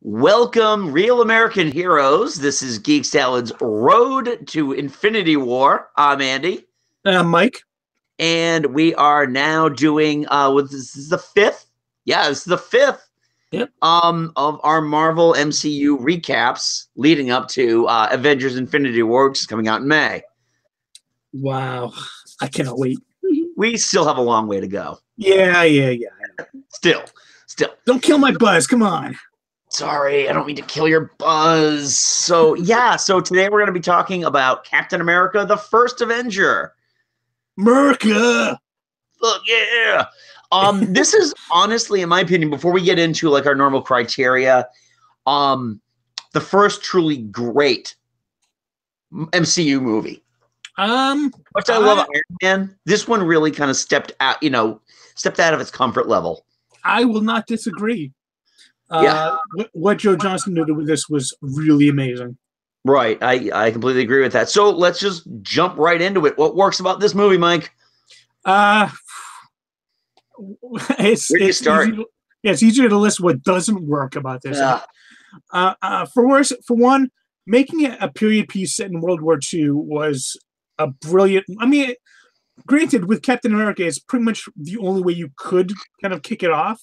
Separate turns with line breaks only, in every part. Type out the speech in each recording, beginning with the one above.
Welcome, real American heroes. This is Geek Salad's Road to Infinity War. I'm Andy.
Mike.
And we are now doing, this is the fifth? Yeah, this is the fifth
Yep.
Of our Marvel MCU recaps leading up to Avengers Infinity War, which is coming out in May.
Wow. I cannot wait.
We still have a long way to go.
Yeah.
Still.
Don't kill my buzz. Come on.
Sorry, I don't mean to kill your buzz. So today we're going to be talking about Captain America, the First Avenger.
America!
Look, yeah. This is honestly, in my opinion, before we get into like our normal criteria, the first truly great MCU movie. Which I love Iron Man. This one really kind of stepped out of its comfort level.
I will not disagree.
Yeah.
What Joe Johnston did with this was really amazing.
Right. I completely agree with that. So let's just jump right into it. What works about this movie, Mike?
It's easier to list what doesn't work about this. For one, making it a period piece set in World War II was a brilliant. I mean, granted, with Captain America, it's pretty much the only way you could kind of kick it off,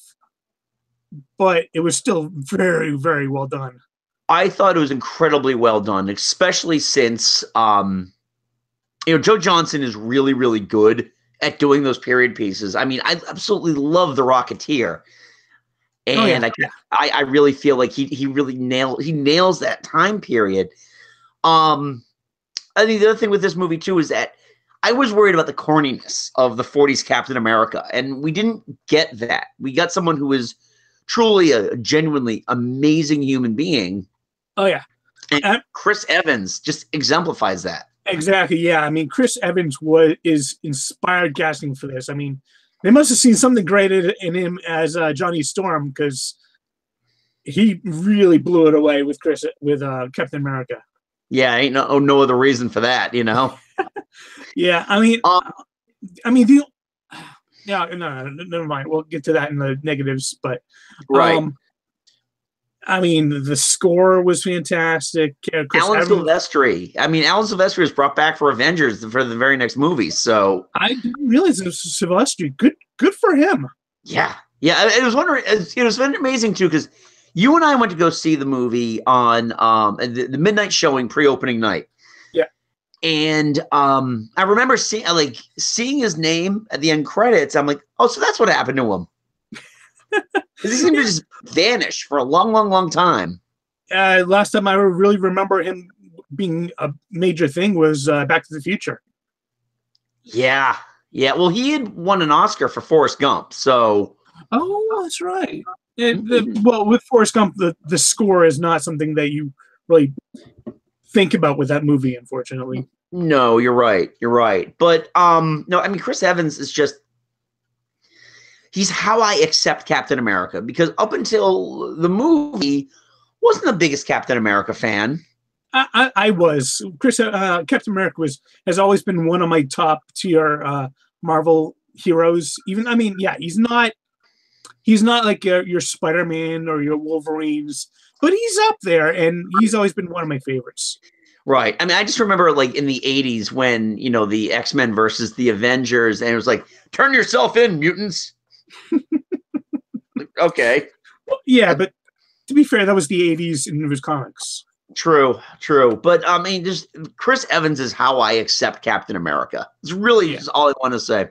but it was still very, very well done.
I thought it was incredibly well done, especially since Joe Johnston is really, really good at doing those period pieces. I mean, I absolutely love The Rocketeer, and I really feel like he nails that time period. I think the other thing with this movie too is that I was worried about the corniness of the 40s Captain America, and we didn't get that. We got someone who is truly a genuinely amazing human being.
Oh, yeah.
And Chris Evans just exemplifies that.
Exactly, yeah. I mean, Chris Evans is inspired casting for this. I mean, they must have seen something great in him as Johnny Storm, because he really blew it away with Captain America.
Yeah, ain't no other reason for that,
Yeah, no, never mind. We'll get to that in the negatives, but
right.
I mean, the score was fantastic.
Alan Silvestri. I mean, Alan Silvestri was brought back for Avengers for the very next movie. So
I didn't realize it was Silvestri. Good for him.
Yeah. It was amazing too, because you and I went to go see the movie on the midnight showing, pre-opening night.
Yeah.
And I remember seeing his name at the end credits. I'm like, oh, so that's what happened to him. He seemed to just vanish for a long, long, long time.
Last time I really remember him being a major thing was Back to the Future.
Yeah. Well, he had won an Oscar for Forrest Gump, so.
Oh, that's right. Well, with Forrest Gump, the score is not something that you really think about with that movie, unfortunately.
No, you're right. But no, I mean, Chris Evans is just. He's how I accept Captain America, because up until the movie, wasn't the biggest Captain America fan.
I was. Captain America has always been one of my top tier Marvel heroes. Even, I mean, yeah, he's not like your Spider-Man or your Wolverines, but he's up there, and he's always been one of my favorites.
Right. I mean, I just remember like in the 80s when, the X-Men versus the Avengers, and it was like, turn yourself in, mutants. Okay.
Well, yeah, but to be fair, that was the 80s and it was comics.
True. But I mean, just Chris Evans is how I accept Captain America. It's really just all I want to say.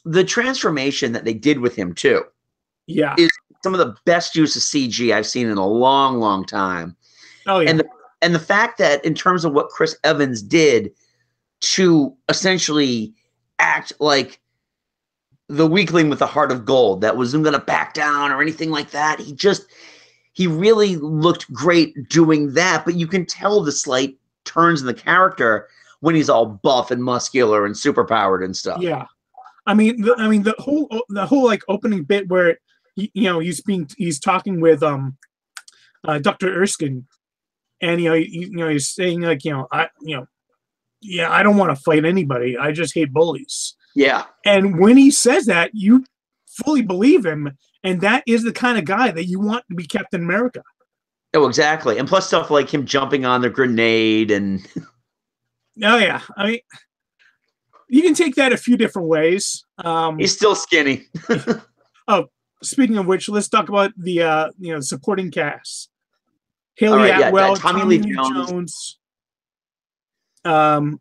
The transformation that they did with him too, is some of the best use of CG I've seen in a long, long time.
Oh yeah.
And the fact that in terms of what Chris Evans did to essentially act like the weakling with the heart of gold that wasn't going to back down or anything like that. He really looked great doing that, but you can tell the slight turns in the character when he's all buff and muscular and superpowered and stuff.
Yeah. I mean the whole like opening bit where he's talking with Dr. Erskine, and he's saying like I don't want to fight anybody. I just hate bullies.
Yeah.
And when he says that, you fully believe him. And that is the kind of guy that you want to be Captain America.
Oh, exactly. And plus stuff like him jumping on the grenade and...
Oh, yeah. I mean, you can take that a few different ways.
He's still skinny.
Oh, speaking of which, let's talk about the supporting cast. Haley Atwell, Tommy Lee Jones. Tommy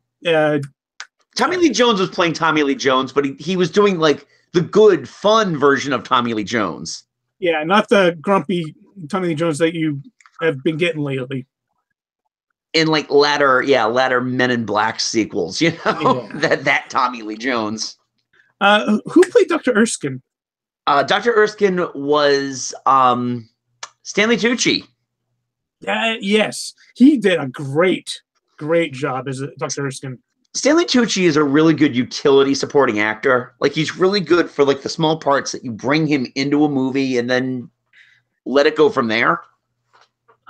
Lee Jones was playing Tommy Lee Jones, but he was doing like the good, fun version of Tommy Lee Jones.
Yeah, not the grumpy Tommy Lee Jones that you have been getting lately.
In like latter Men in Black sequels, that Tommy Lee Jones.
Who played Dr. Erskine?
Dr. Erskine was Stanley Tucci.
Yes, he did a great job as Dr. Erskine.
Stanley Tucci is a really good utility supporting actor. Like, he's really good for like the small parts that you bring him into a movie and then let it go from there.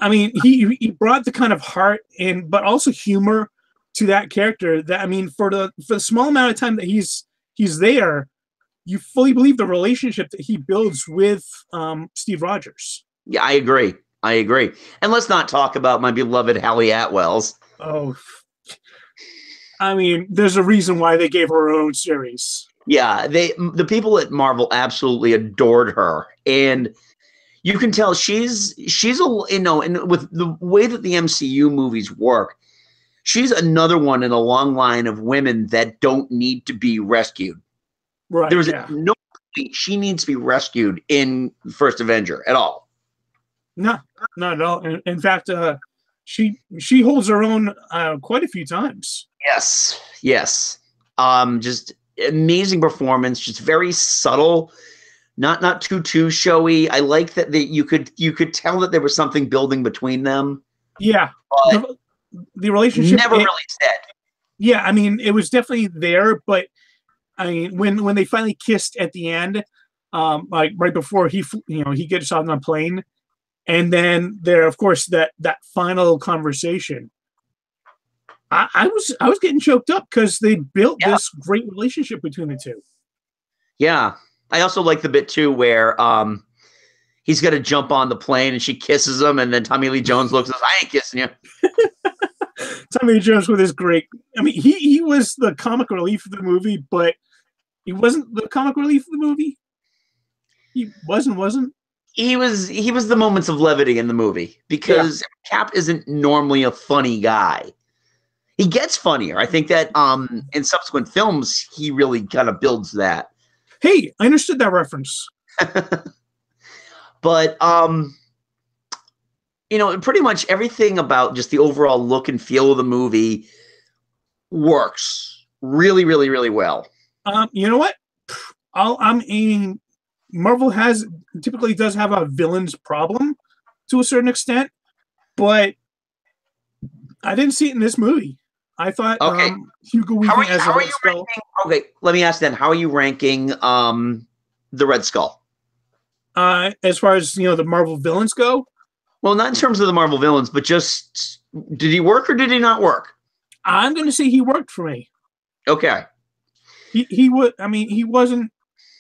I mean, he brought the kind of heart but also humor to that character. That, I mean, for the small amount of time that he's there, you fully believe the relationship that he builds with Steve Rogers.
Yeah, I agree. And let's not talk about my beloved Haley Atwell's.
Oh, I mean, there's a reason why they gave her own series.
Yeah, the people at Marvel absolutely adored her, and you can tell she's and with the way that the MCU movies work, she's another one in a long line of women that don't need to be rescued.
Right.
There's no point she needs to be rescued in First Avenger at all.
No, not at all. In fact, she holds her own quite a few times.
Yes. Just amazing performance. Just very subtle. Not too showy. I like that you could tell that there was something building between them.
Yeah, the relationship
never really said.
Yeah, I mean, it was definitely there, but I mean, when they finally kissed at the end, like right before he gets on the plane, and then there, of course, that final conversation. I was getting choked up because they built this great relationship between the two. Yeah.
I also like the bit too where he's got to jump on the plane and she kisses him, and then Tommy Lee Jones looks and says, "I ain't kissing you."
Tommy Lee Jones with his great. I mean, he was the comic relief of the movie, but he wasn't the comic relief of the movie. He wasn't.
He was the moments of levity in the movie because Cap isn't normally a funny guy. He gets funnier. I think that in subsequent films he really kind of builds that.
Hey, I understood that reference.
But pretty much everything about just the overall look and feel of the movie works really, really, really well.
You know what? I'm aiming. Marvel typically does have a villain's problem to a certain extent, but I didn't see it in this movie. I thought Hugo Weaving as a Red Skull.
Okay, let me ask then. How are you ranking the Red Skull?
As far as the Marvel villains go?
Well, not in terms of the Marvel villains, but just did he work or did he not work?
I'm going to say he worked for me.
Okay.
He would. I mean, he wasn't.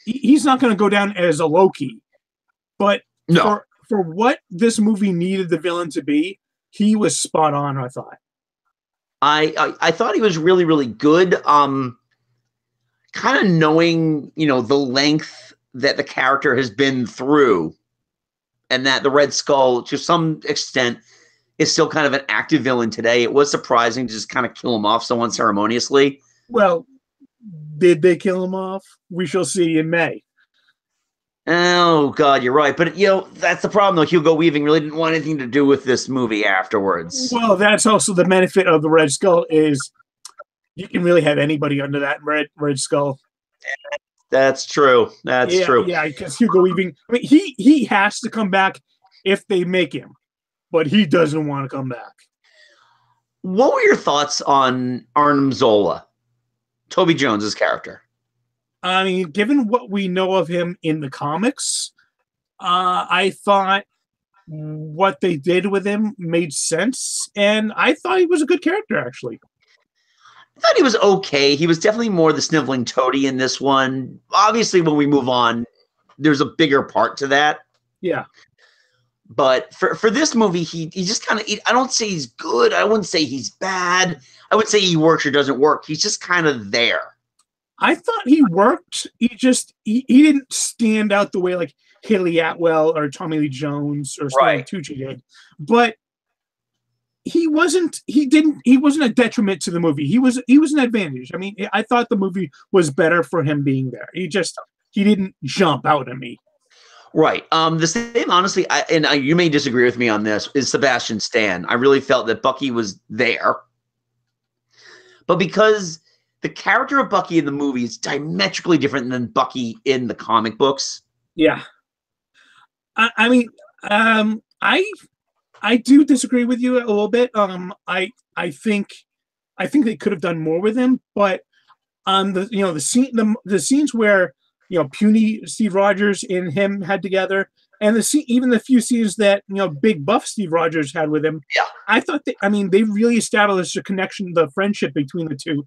He's not going to go down as a Loki, but for what this movie needed the villain to be, he was spot on. I thought.
I thought he was really, really good. Kind of knowing, the length that the character has been through, and that the Red Skull, to some extent, is still kind of an active villain today. It was surprising to just kind of kill him off so unceremoniously.
Well, did they kill him off? We shall see in May.
Oh, God, you're right. But, that's the problem, though. Hugo Weaving really didn't want anything to do with this movie afterwards.
Well, that's also the benefit of the Red Skull is you can really have anybody under that Red Skull.
That's true. That's true.
Yeah, because Hugo Weaving, I mean, he has to come back if they make him, but he doesn't want to come back.
What were your thoughts on Arnim Zola, Toby Jones's character?
I mean, given what we know of him in the comics, I thought what they did with him made sense, and I thought he was a good character, actually.
I thought he was okay. He was definitely more the sniveling toady in this one. Obviously, when we move on, there's a bigger part to that.
Yeah.
But for this movie, he just kind of, I don't say he's good. I wouldn't say he's bad. I would say he works or doesn't work. He's just kind of there.
I thought he worked. He didn't stand out the way like Haley Atwell or Tommy Lee Jones or Stanley Tucci did. But he wasn't a detriment to the movie. He was an advantage. I mean, I thought the movie was better for him being there. He didn't jump out at me.
Right. The same, honestly, you may disagree with me on this, is Sebastian Stan. I really felt that Bucky was there. But because the character of Bucky in the movie is diametrically different than Bucky in the comic books.
Yeah. I mean, I do disagree with you a little bit. I think they could have done more with him, but the scenes where puny Steve Rogers and him had together, and even the few scenes that big buff Steve Rogers had with him.
Yeah,
I thought they really established a connection, the friendship between the two,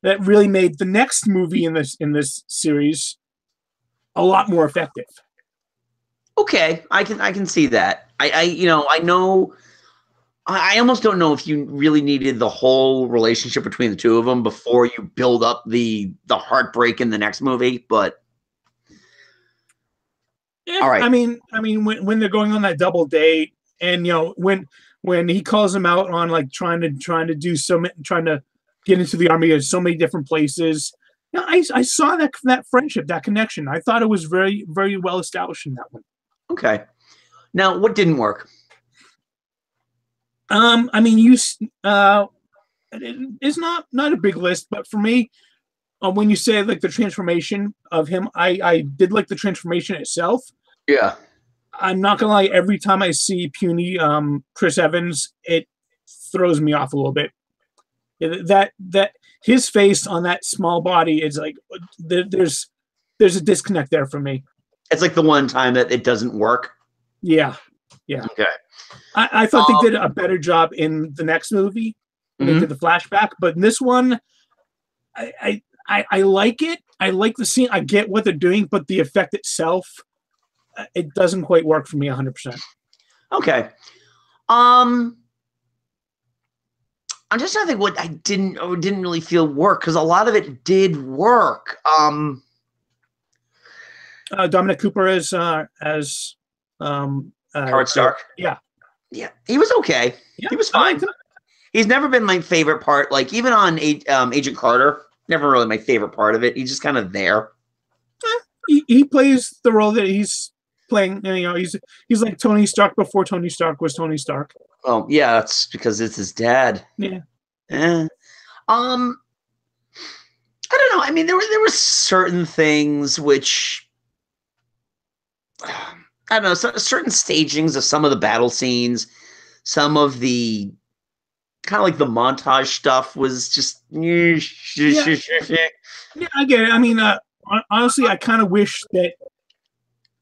that really made the next movie in this series a lot more effective.
Okay, I can see that. I know. I almost don't know if you really needed the whole relationship between the two of them before you build up the heartbreak in the next movie, but.
Yeah, all right. I mean, when they're going on that double date, and when he calls him out on like trying to get into the army, there's so many different places. I saw that friendship, that connection. I thought it was very, very well established in that one.
Okay. Now, what didn't work?
I mean, it's not a big list, but for me, when you say like the transformation of him, I did like the transformation itself.
Yeah.
I'm not gonna lie. Every time I see puny Chris Evans, it throws me off a little bit. That his face on that small body is like there's a disconnect there for me.
It's like the one time that it doesn't work.
Yeah.
Okay.
I thought they did a better job in the next movie when they did the flashback, but in this one, I like it. I like the scene. I get what they're doing, but the effect itself, it doesn't quite work for me 100%.
Okay. I'm just trying to think what I didn't really feel work, because a lot of it did work.
Dominic Cooper as
Howard Stark.
Yeah,
he was okay. Yeah, he was fine. He's never been my favorite part. Like even on Agent Carter, never really my favorite part of it. He's just kind of there.
He plays the role that he's playing. He's like Tony Stark before Tony Stark was Tony Stark.
Oh yeah, that's because it's his dad.
Yeah.
I don't know. I mean, there were certain things which. I don't know, certain stagings of some of the battle scenes, some of the kind of like the montage stuff was just. Yeah,
I get it. I mean, honestly, I kind of wish that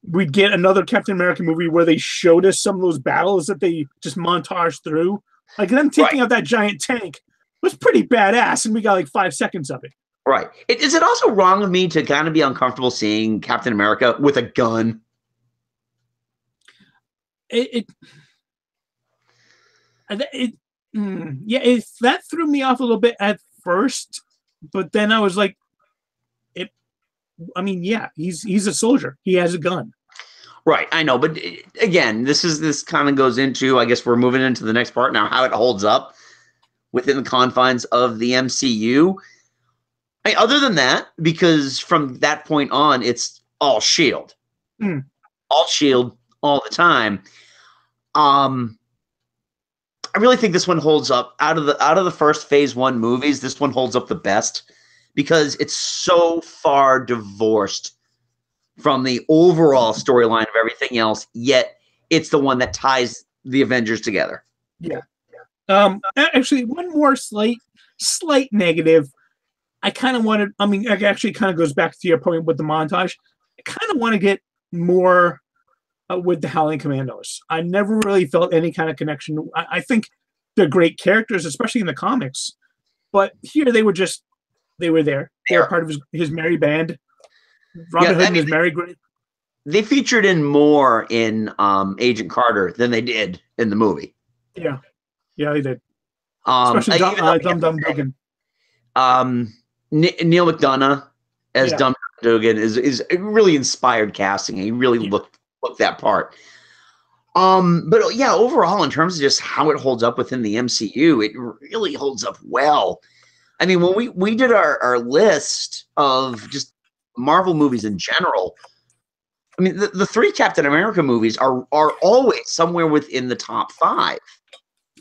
we'd get another Captain America movie where they showed us some of those battles that they just montaged through. Like them taking out that giant tank was pretty badass, and we got like 5 seconds of it.
Right. Is it also wrong of me to kind of be uncomfortable seeing Captain America with a gun?
That threw me off a little bit at first, but then I was like, he's a soldier. He has a gun.
Right, I know, but again, this kind of goes into, I guess we're moving into the next part now, how it holds up within the confines of the MCU. Other than that, because from that point on, it's all S.H.I.E.L.D. All S.H.I.E.L.D. all the time. I really think this one holds up out of the first Phase 1 movies. This one holds up the best because it's so far divorced from the overall storyline of everything else, yet it's the one that ties the Avengers together.
Yeah. Actually, one more slight negative. I kind of wanted, it actually kind of goes back to your point with the montage. I kind of want to get more with the Howling Commandos. I never really felt any kind of connection. I think they're great characters, especially in the comics. But here they were there. They were part of his merry band. Robin Hood and his merry group.
they featured in more in Agent Carter than they did in the movie.
Yeah, they did. Especially Dum Dum Dugan.
Neil McDonough as Dum Dum Dugan is a really inspired casting. He really looked that part. But yeah, overall, in terms of just how it holds up within the MCU, it really holds up well. I mean, when we did our list of just Marvel movies in general, I mean, the 3 Captain America movies are always somewhere within the top 5.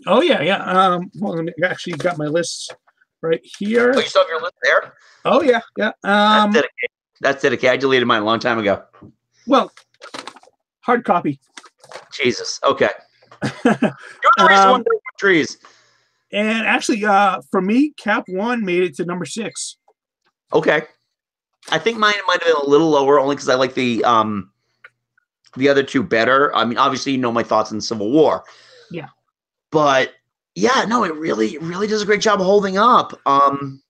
Oh yeah. Well, I actually got my list right here.
Oh, you still have your list there?
Oh yeah.
That's dedicated. I deleted mine a long time ago.
Well, hard copy.
Jesus. Okay. You're the reason one trees.
And actually, for me, Cap 1 made it to number 6.
Okay. I think mine might have been a little lower, only because I like the other 2 better. I mean, obviously, you know my thoughts on Civil War.
Yeah.
But yeah, no, it really does a great job of holding up.
And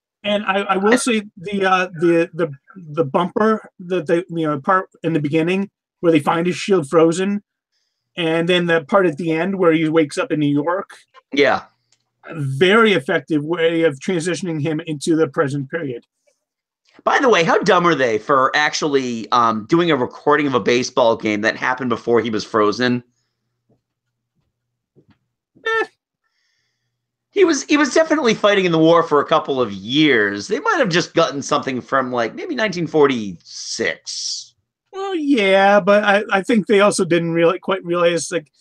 I will say the bumper the part in the beginning where they find his shield frozen, and then the part at the end where he wakes up in New York.
Yeah.
A very effective way of transitioning him into the present period.
By the way, how dumb are they for actually doing a recording of a baseball game that happened before he was frozen? He was definitely fighting in the war for a couple of years. They might have just gotten something from like maybe 1946.
Well, yeah, but I think they also didn't really quite realize like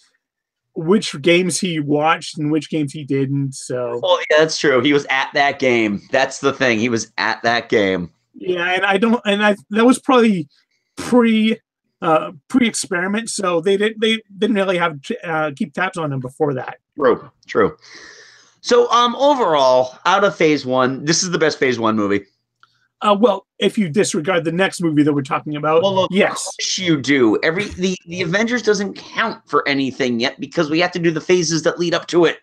which games he watched and which games he didn't. So,
well, yeah, that's true. He was at that game. That's the thing. He was at that game.
Yeah, and that was probably pre-experiment, so they didn't really have keep tabs on him before that.
True. So, overall, out of Phase 1, this is the best Phase 1 movie.
Well, if you disregard the next movie that we're talking about, yes.
Of course you do. The Avengers doesn't count for anything yet because we have to do the phases that lead up to it.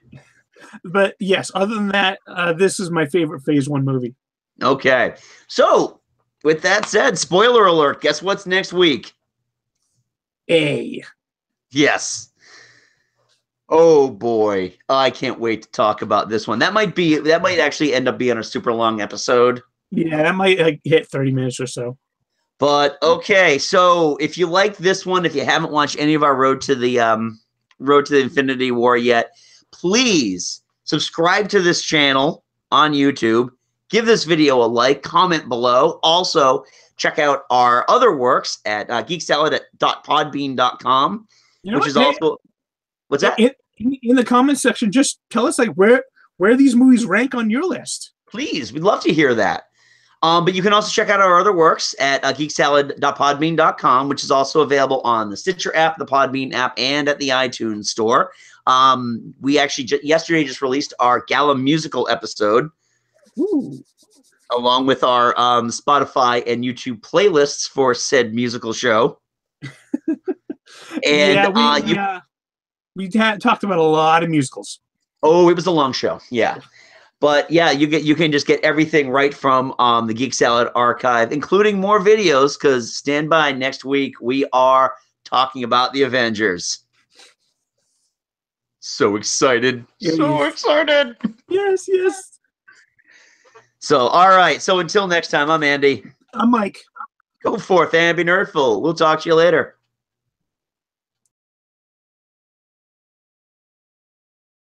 But yes, other than that, this is my favorite Phase 1 movie.
Okay. So, with that said, spoiler alert, guess what's next week? Yes. Oh boy, I can't wait to talk about this one. That might actually end up being a super long episode.
Yeah, that might hit 30 minutes or so.
But okay, so if you like this one, if you haven't watched any of our Road to the Infinity War yet, please subscribe to this channel on YouTube. Give this video a like, comment below. Also, check out our other works at geeksalad.podbean.com, which is also... What's that?
In the comments section, just tell us like where these movies rank on your list.
Please, we'd love to hear that. But you can also check out our other works at geeksalad.podbean.com, which is also available on the Stitcher app, the Podbean app, and at the iTunes store. We actually yesterday just released our Gala musical episode, along with our Spotify and YouTube playlists for said musical show. And
we talked about a lot of musicals.
Oh, it was a long show. Yeah. But yeah, you can just get everything right from the Geek Salad archive, including more videos, because stand by, next week we are talking about the Avengers. So excited. So excited.
Yes.
So, all right. So until next time, I'm Andy.
I'm Mike.
Go forth and be nerdful. We'll talk to you later.